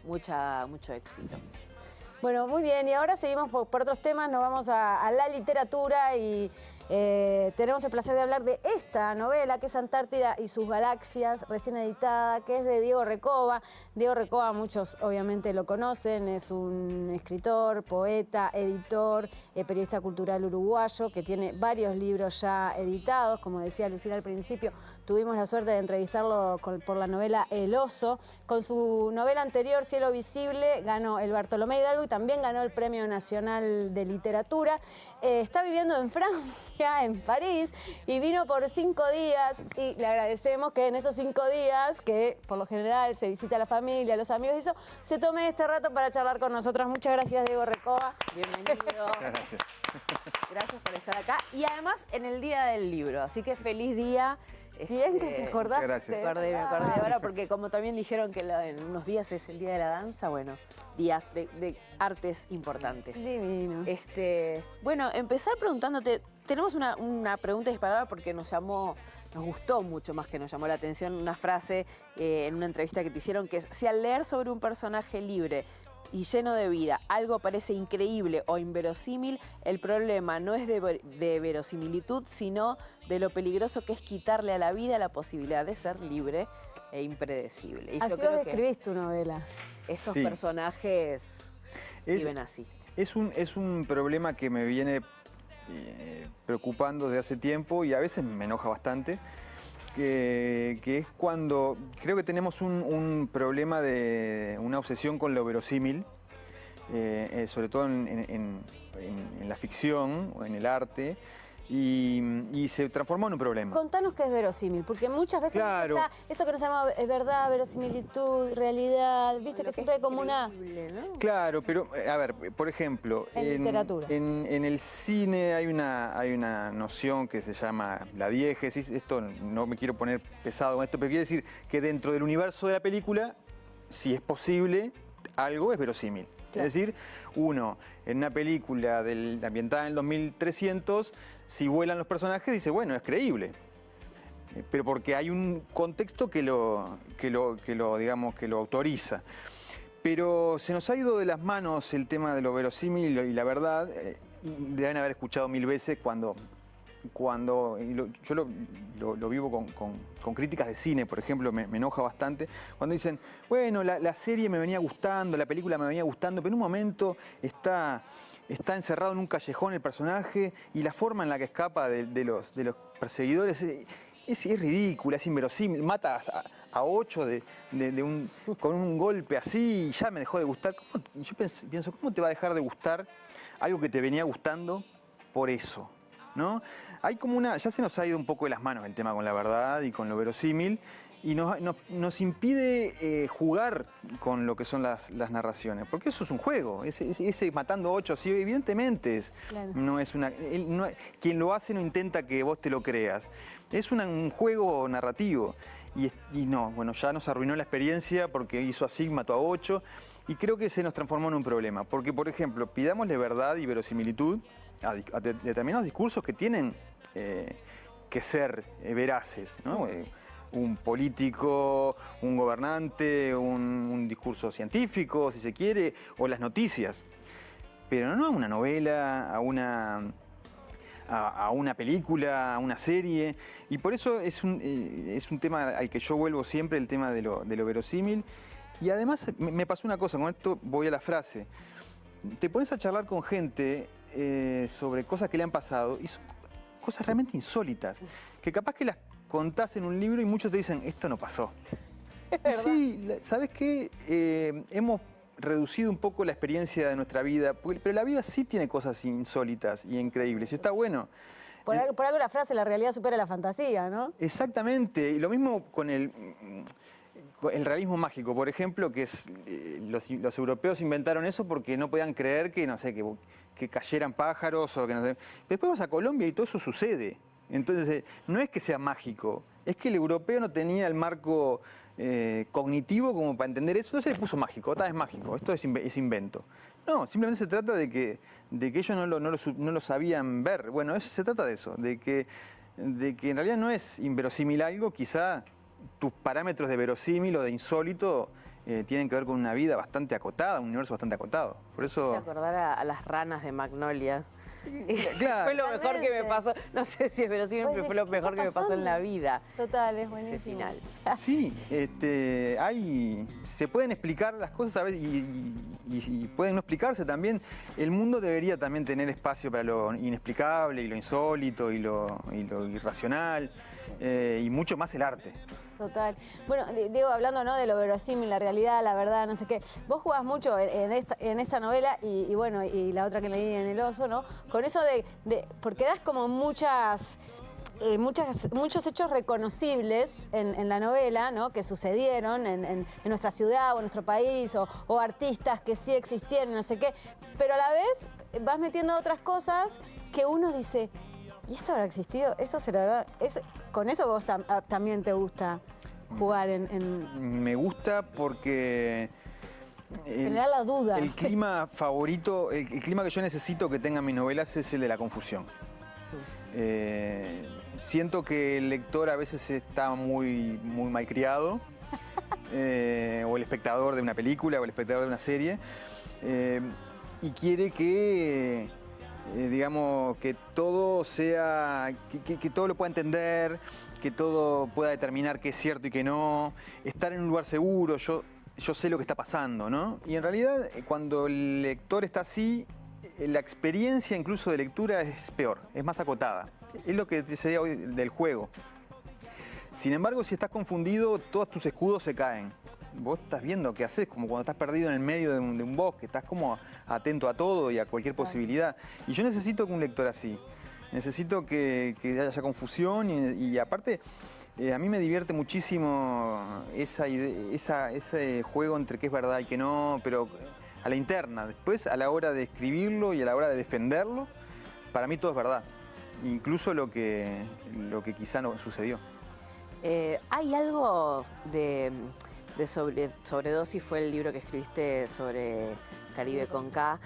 mucho éxito. Bueno, muy bien, y ahora seguimos por otros temas, nos vamos a la literatura y tenemos el placer de hablar de esta novela que es Antártida y sus galaxias, recién editada, que es de Diego Recoba. Diego Recoba muchos obviamente lo conocen, es un escritor, poeta, editor, periodista cultural uruguayo que tiene varios libros ya editados, como decía Lucila al principio, tuvimos la suerte de entrevistarlo por la novela El Oso. Con su novela anterior, Cielo Visible, ganó el Bartolomé Hidalgo y también ganó el Premio Nacional de Literatura. Está viviendo en Francia, en París, y vino por 5 días y le agradecemos que en esos 5 días, que por lo general se visita a la familia, a los amigos y eso, se tome este rato para charlar con nosotros. Muchas gracias, Diego Recoba. Bienvenido. Gracias. Gracias por estar acá. Y además en el Día del Libro, así que feliz día. Bien que te acordaste. Gracias. Me acordé ahora porque como también dijeron que en unos días es el Día de la Danza, bueno, días de artes importantes. Divino. Bueno, empezar preguntándote, tenemos una pregunta disparada porque nos gustó mucho más que nos llamó la atención una frase en una entrevista que te hicieron que es: si al leer sobre un personaje libre y lleno de vida algo parece increíble o inverosímil, el problema no es de verosimilitud, sino de lo peligroso que es quitarle a la vida la posibilidad de ser libre e impredecible. Y así yo creo vos que describís tu novela. esos Sí. personajes viven así. Es un problema que me viene preocupando desde hace tiempo y a veces me enoja bastante, que es cuando creo que tenemos un problema de una obsesión con lo verosímil, sobre todo en la ficción o en el arte, y se transformó en un problema. Contanos qué es verosímil, porque muchas veces Claro. está eso que nos llama verdad, verosimilitud, realidad, viste Lo que siempre hay como una... creíble, ¿no? Claro, pero a ver, por ejemplo, En literatura. en el cine hay una noción que se llama la diégesis. Esto no me quiero poner pesado con esto, pero quiere decir que dentro del universo de la película, si es posible, algo es verosímil. Claro. Es decir, uno, en una película ambientada en el 2300, si vuelan los personajes, dice, bueno, es creíble. Pero porque hay un contexto que lo autoriza. Pero se nos ha ido de las manos el tema de lo verosímil y la verdad. Deben haber escuchado 1000 veces cuando yo lo vivo con críticas de cine, por ejemplo, me enoja bastante, cuando dicen, bueno, la serie me venía gustando, la película me venía gustando, pero en un momento está encerrado en un callejón el personaje y la forma en la que escapa de los perseguidores es ridícula, es inverosímil, mata a 8 con un golpe así y ya me dejó de gustar. Y yo pienso, ¿cómo te va a dejar de gustar algo que te venía gustando por eso? ¿No? Hay como ya se nos ha ido un poco de las manos el tema con la verdad y con lo verosímil y nos impide jugar con lo que son las narraciones, porque eso es un juego, ese matando 8, sí, evidentemente Claro. quien lo hace no intenta que vos te lo creas, es un juego narrativo y no, bueno, ya nos arruinó la experiencia porque hizo así, mató a 8 y creo que se nos transformó en un problema, porque por ejemplo, pidámosle verdad y verosimilitud a determinados discursos que tienen que ser veraces, ¿no? Un político, un gobernante, un discurso científico, si se quiere, o las noticias. Pero no a una novela, a una película, a una serie. Y por eso es un tema al que yo vuelvo siempre, el tema de lo verosímil. Y además me pasó una cosa, con esto voy a la frase. Te pones a charlar con gente sobre cosas que le han pasado y son cosas realmente insólitas, que capaz que las contás en un libro y muchos te dicen, esto no pasó. Y sí, ¿sabes qué? Hemos reducido un poco la experiencia de nuestra vida, pero la vida sí tiene cosas insólitas y increíbles, y está bueno. Por algo la frase, la realidad supera la fantasía, ¿no? Exactamente, y lo mismo con el realismo mágico, por ejemplo, que es los europeos inventaron eso porque no podían creer que, no sé, que cayeran pájaros o que no sé. Después vas a Colombia y todo eso sucede. Entonces, no es que sea mágico, es que el europeo no tenía el marco cognitivo como para entender eso, entonces le puso mágico, otra vez mágico, esto es invento. No, simplemente se trata de que ellos no lo sabían ver. Bueno, se trata de eso, de que en realidad no es inverosímil algo, quizá tus parámetros de verosímil o de insólito tienen que ver con una vida bastante acotada, un universo bastante acotado. Por eso... Me acordar a las ranas de Magnolia. Claro. Fue lo mejor que me pasó, no sé si es verosímil, pero fue lo mejor que me pasó en la vida. Total, es buenísimo. Ese final. Sí, se pueden explicar las cosas a veces y pueden no explicarse también. El mundo debería también tener espacio para lo inexplicable y lo insólito y lo irracional y mucho más el arte. Total. Bueno, Diego, hablando, ¿no?, de lo verosímil, la realidad, la verdad, no sé qué. Vos jugás mucho en esta novela y bueno, y la otra que leí en El Oso, ¿no? Con eso porque das como muchos hechos reconocibles en la novela, ¿no?, que sucedieron en nuestra ciudad o en nuestro país, o artistas que sí existieron, no sé qué. Pero a la vez vas metiendo otras cosas que uno dice, ¿y esto habrá existido? ¿Esto será verdad? ¿Con eso vos también te gusta jugar Me gusta porque... generar la duda. El clima favorito, el clima que yo necesito que tengan mis novelas es el de la confusión. Siento que el lector a veces está muy malcriado, o el espectador de una película, o el espectador de una serie, y quiere que... digamos, que todo sea, que todo lo pueda entender, que todo pueda determinar qué es cierto y qué no, estar en un lugar seguro, yo sé lo que está pasando, ¿no? Y en realidad, cuando el lector está así, la experiencia incluso de lectura es peor, es más acotada. Es lo que te decía hoy del juego. Sin embargo, si estás confundido, todos tus escudos se caen. Vos estás viendo qué haces, como cuando estás perdido en el medio de un bosque, estás como atento a todo y a cualquier posibilidad. Y yo necesito que un lector así, necesito que haya confusión y aparte a mí me divierte muchísimo ese juego entre qué es verdad y qué no, pero a la interna. Después, a la hora de escribirlo y a la hora de defenderlo, para mí todo es verdad, incluso lo que quizá no sucedió. ¿Hay algo de Sobredosis? Fue el libro que escribiste sobre Caribe con K.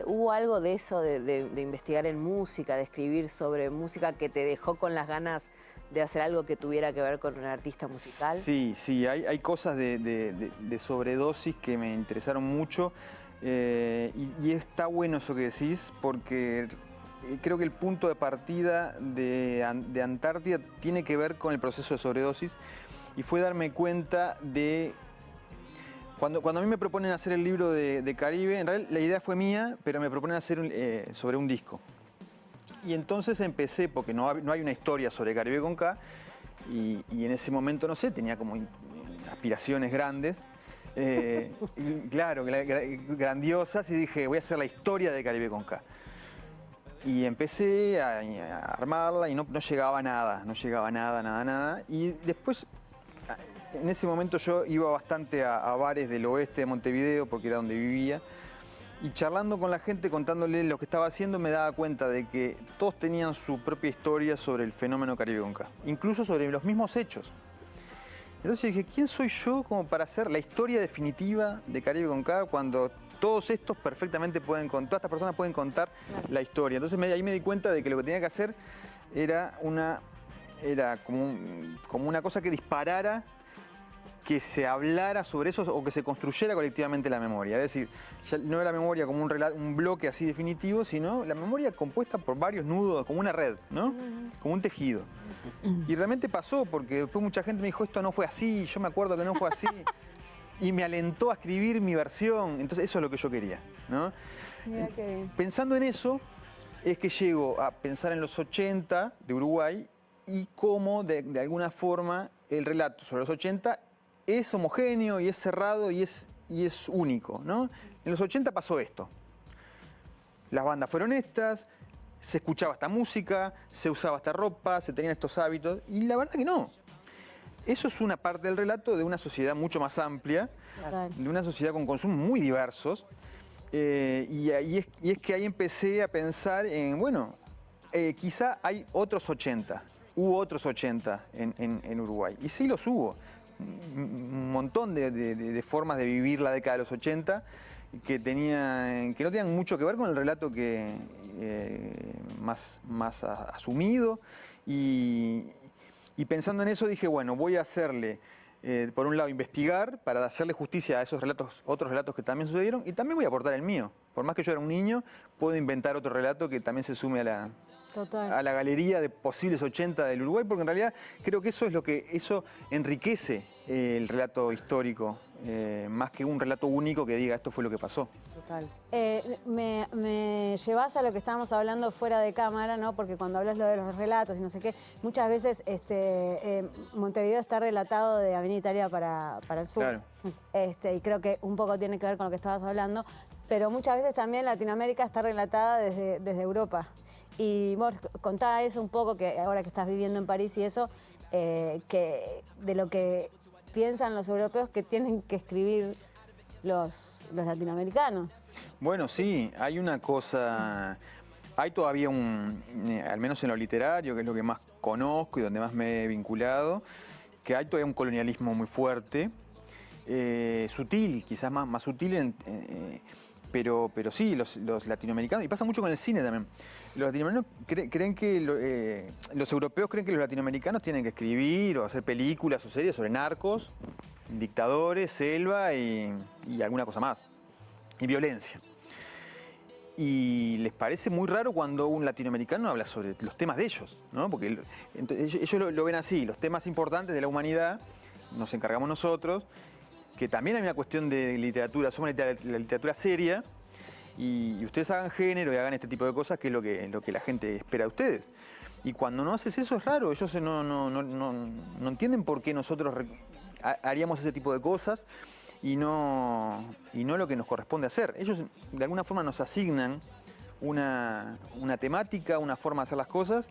¿Hubo algo de eso, de investigar en música, de escribir sobre música que te dejó con las ganas de hacer algo que tuviera que ver con un artista musical? Sí, hay cosas de Sobredosis que me interesaron mucho y está bueno eso que decís porque creo que el punto de partida de Antártida tiene que ver con el proceso de sobredosis. Y fue darme cuenta de... Cuando a mí me proponen hacer el libro de Caribe, en realidad la idea fue mía, pero me proponen hacer sobre un disco. Y entonces empecé, porque no hay una historia sobre Caribe con K, y en ese momento, no sé, tenía como aspiraciones grandes, claro, grandiosas, y dije, voy a hacer la historia de Caribe con K. Y empecé a armarla y no llegaba nada, nada. Y después... En ese momento yo iba bastante a bares del oeste de Montevideo porque era donde vivía y charlando con la gente, contándole lo que estaba haciendo, me daba cuenta de que todos tenían su propia historia sobre el fenómeno Caribe con K, incluso sobre los mismos hechos. Entonces dije, ¿quién soy yo como para hacer la historia definitiva de Caribe con K cuando todos estos perfectamente todas estas personas pueden contar la historia? Entonces ahí me di cuenta de que lo que tenía que hacer era como una cosa que disparara, que se hablara sobre eso o que se construyera colectivamente la memoria. Es decir, ya no era la memoria como un bloque así definitivo, sino la memoria compuesta por varios nudos, como una red, ¿no? Como un tejido. Y realmente pasó, porque después mucha gente me dijo, esto no fue así, yo me acuerdo que no fue así. Y me alentó a escribir mi versión. Entonces eso es lo que yo quería, ¿no? Pensando en eso, es que llego a pensar en los 80 de Uruguay y cómo, de alguna forma, el relato sobre los 80 es homogéneo y es cerrado y es único, ¿no? En los 80 pasó esto. Las bandas fueron estas, se escuchaba esta música, se usaba esta ropa, se tenían estos hábitos, y la verdad que no. Eso es una parte del relato de una sociedad mucho más amplia, de una sociedad con consumos muy diversos, y es que ahí empecé a pensar en, bueno, quizá hay otros 80, hubo otros 80 en Uruguay, y sí los hubo. Un montón de formas de vivir la década de los 80 que no tenían mucho que ver con el relato más asumido y pensando en eso dije, bueno, voy a hacerle por un lado, investigar para hacerle justicia a esos relatos, otros relatos que también sucedieron, y también voy a aportar el mío. Por más que yo era un niño, puedo inventar otro relato que también se sume a la galería de posibles 80 del Uruguay, porque en realidad creo que eso enriquece el relato histórico, más que un relato único que diga esto fue lo que pasó. Total. Me llevas a lo que estábamos hablando fuera de cámara, ¿no? Porque cuando hablas lo de los relatos y no sé qué, muchas veces Montevideo está relatado de Avenida Italia para el sur. Claro. Y creo que un poco tiene que ver con lo que estabas hablando, pero muchas veces también Latinoamérica está relatada desde Europa. Y vos contá eso un poco, que ahora que estás viviendo en París y eso, que de lo que piensan los europeos que tienen que escribir los latinoamericanos. Bueno, sí, hay una cosa, hay todavía al menos en lo literario, que es lo que más conozco y donde más me he vinculado, que hay todavía un colonialismo muy fuerte, sutil, quizás más sutil, pero sí, los latinoamericanos, y pasa mucho con el cine también. Los latinoamericanos creen que los europeos creen que los latinoamericanos tienen que escribir o hacer películas o series sobre narcos, dictadores, selva y alguna cosa más, y violencia. Y les parece muy raro cuando un latinoamericano habla sobre los temas de ellos, ¿no? Porque ellos lo ven así, los temas importantes de la humanidad nos encargamos nosotros, que también hay una cuestión de literatura, somos la literatura seria, y ustedes hagan género y hagan este tipo de cosas, que es lo que la gente espera de ustedes. Y cuando no haces eso es raro, ellos no entienden por qué nosotros haríamos ese tipo de cosas y no lo que nos corresponde hacer. Ellos de alguna forma nos asignan una temática, una forma de hacer las cosas,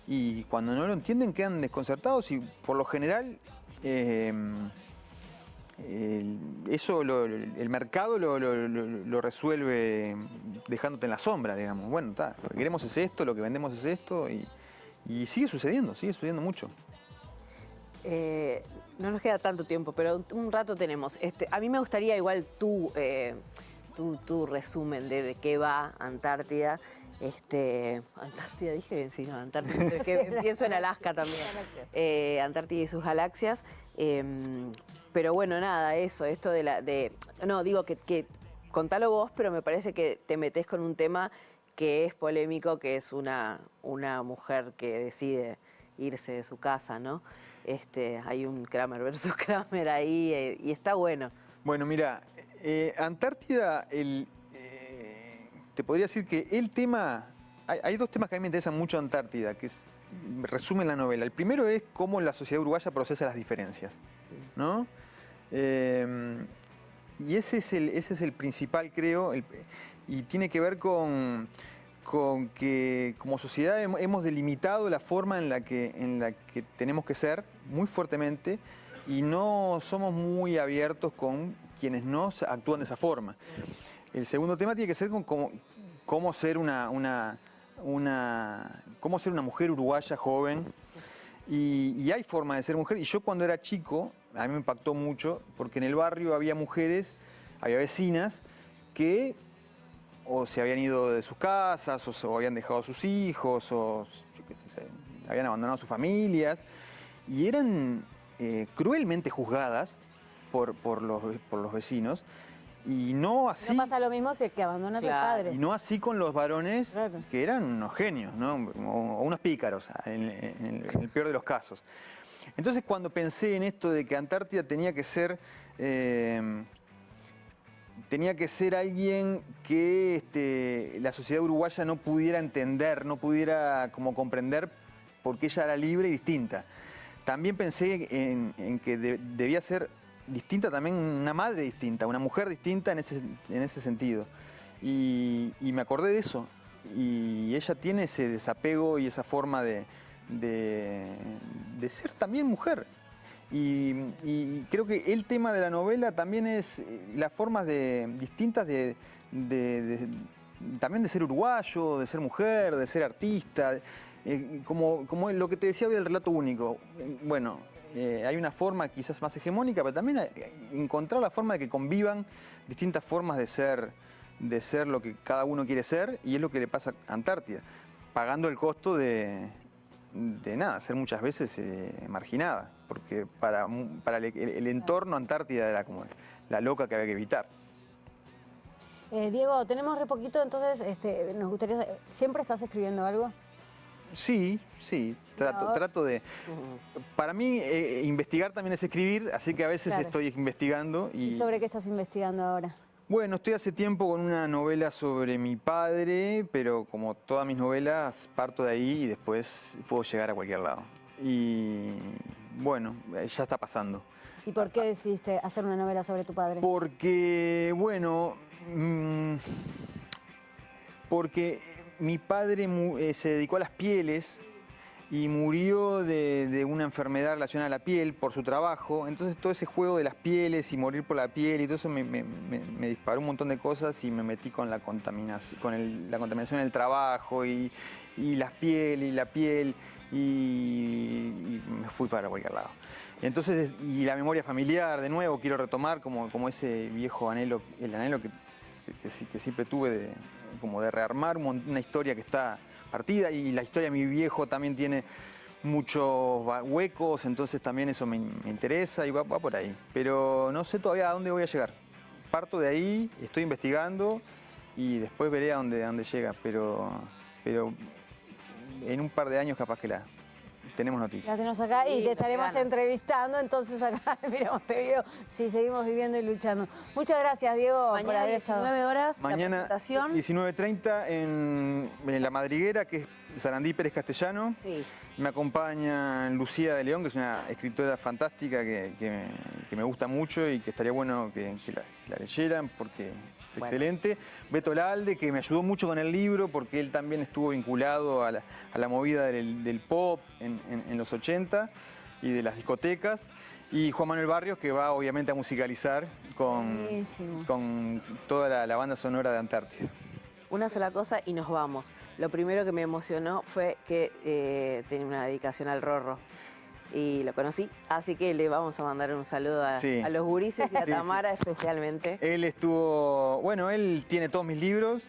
y cuando no lo entienden quedan desconcertados, y por lo general el mercado lo resuelve dejándote en la sombra, digamos. Bueno, lo que queremos es esto, lo que vendemos es esto, y sigue sucediendo mucho. No nos queda tanto tiempo, pero un rato tenemos. A mí me gustaría igual tu resumen de qué va Antártida. Antártida, dije bien, sí, no, Antártida, que pienso en Alaska también. Antártida y sus galaxias. Pero bueno, nada, esto no, digo que contalo vos, pero me parece que te metés con un tema que es polémico, que es una mujer que decide irse de su casa, ¿no? Hay un Kramer versus Kramer ahí, y está bueno. Bueno, mira, Antártida, te podría decir que el tema, hay dos temas que a mí me interesan mucho de Antártida, que resumen la novela. El primero es cómo la sociedad uruguaya procesa las diferencias, ¿no? Y ese es el principal, creo, y tiene que ver con que como sociedad hemos delimitado la forma en la que tenemos que ser muy fuertemente, y no somos muy abiertos con quienes no actúan de esa forma. El segundo tema tiene que ser con cómo ser una mujer uruguaya joven, y hay forma de ser mujer. Y yo cuando era chico, a mí me impactó mucho, porque en el barrio había mujeres, había vecinas que o se habían ido de sus casas, o habían dejado a sus hijos, o yo qué sé, habían abandonado sus familias, y eran cruelmente juzgadas por los vecinos. Y no así. No pasa lo mismo si es que abandonas al padre. Y no así con los varones, claro, que eran unos genios, ¿no? O unos pícaros, en el peor de los casos. Entonces, cuando pensé en esto de que Antártida tenía que ser alguien que la sociedad uruguaya no pudiera entender, no pudiera como comprender, porque ella era libre y distinta. También pensé en que debía ser distinta también, una madre distinta, una mujer distinta en ese sentido. Y me acordé de eso. Y ella tiene ese desapego y esa forma de ser también mujer. Y creo que el tema de la novela también es las formas distintas también de ser uruguayo, de ser mujer, de ser artista, como lo que te decía hoy del relato único. Bueno, hay una forma quizás más hegemónica, pero también encontrar la forma de que convivan distintas formas de ser lo que cada uno quiere ser, y es lo que le pasa a Antártida, pagando el costo de ser muchas veces marginada. porque para el entorno Antártida era como la loca que había que evitar. Diego, tenemos re poquito, entonces nos gustaría... ¿Siempre estás escribiendo algo? Sí, trato de... Para mí, investigar también es escribir, así que a veces Claro. estoy investigando. ¿Y sobre qué estás investigando ahora? Bueno, estoy hace tiempo con una novela sobre mi padre, pero como todas mis novelas, parto de ahí y después puedo llegar a cualquier lado. Y bueno, ya está pasando. ¿Y por qué decidiste hacer una novela sobre tu padre? Porque, bueno, porque mi padre se dedicó a las pieles y murió de una enfermedad relacionada a la piel por su trabajo. Entonces todo ese juego de las pieles y morir por la piel y todo eso me disparó un montón de cosas y me metí con la contaminación, la contaminación en el trabajo y las pieles y la piel y me fui para cualquier lado. Entonces, y la memoria familiar, de nuevo, quiero retomar como ese viejo anhelo, el anhelo que siempre tuve como de rearmar una historia que está partida, y la historia de mi viejo también tiene muchos huecos, entonces también eso me interesa y va por ahí. Pero no sé todavía a dónde voy a llegar. Parto de ahí, estoy investigando y después veré a dónde llega, pero en un par de años capaz que tenemos noticias. La tenemos acá y Sí, te estaremos ganas. entrevistando, entonces acá miramos este video si seguimos viviendo y luchando. Muchas gracias, Diego, por Mañana haber estado. 19 horas, Mañana la presentación. 19:30 en La Madriguera, que es Sarandí Pérez Castellano. Sí. Me acompaña Lucía de León, que es una escritora fantástica que me gusta mucho y que estaría bueno que la leyeran porque es excelente. Beto Lalde, que me ayudó mucho con el libro porque él también estuvo vinculado a la movida del pop en los 80 y de las discotecas. Y Juan Manuel Barrios, que va obviamente a musicalizar Buenísimo. con toda la banda sonora de Antártida. Una sola cosa y nos vamos. Lo primero que me emocionó fue que tenía una dedicación al Rorro. Y lo conocí, así que le vamos a mandar un saludo a los gurises y a Sí, Tamara especialmente. Él tiene todos mis libros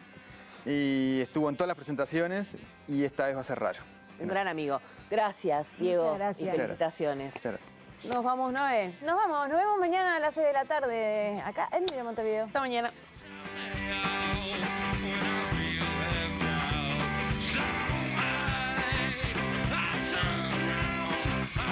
y estuvo en todas las presentaciones y esta vez va a ser raro. Un gran amigo. Gracias, Diego. Muchas gracias. Y felicitaciones. Muchas gracias. Nos vamos, Noé. Nos vamos, nos vemos mañana a las 6 de la tarde acá en Mira Montevideo. Hasta mañana.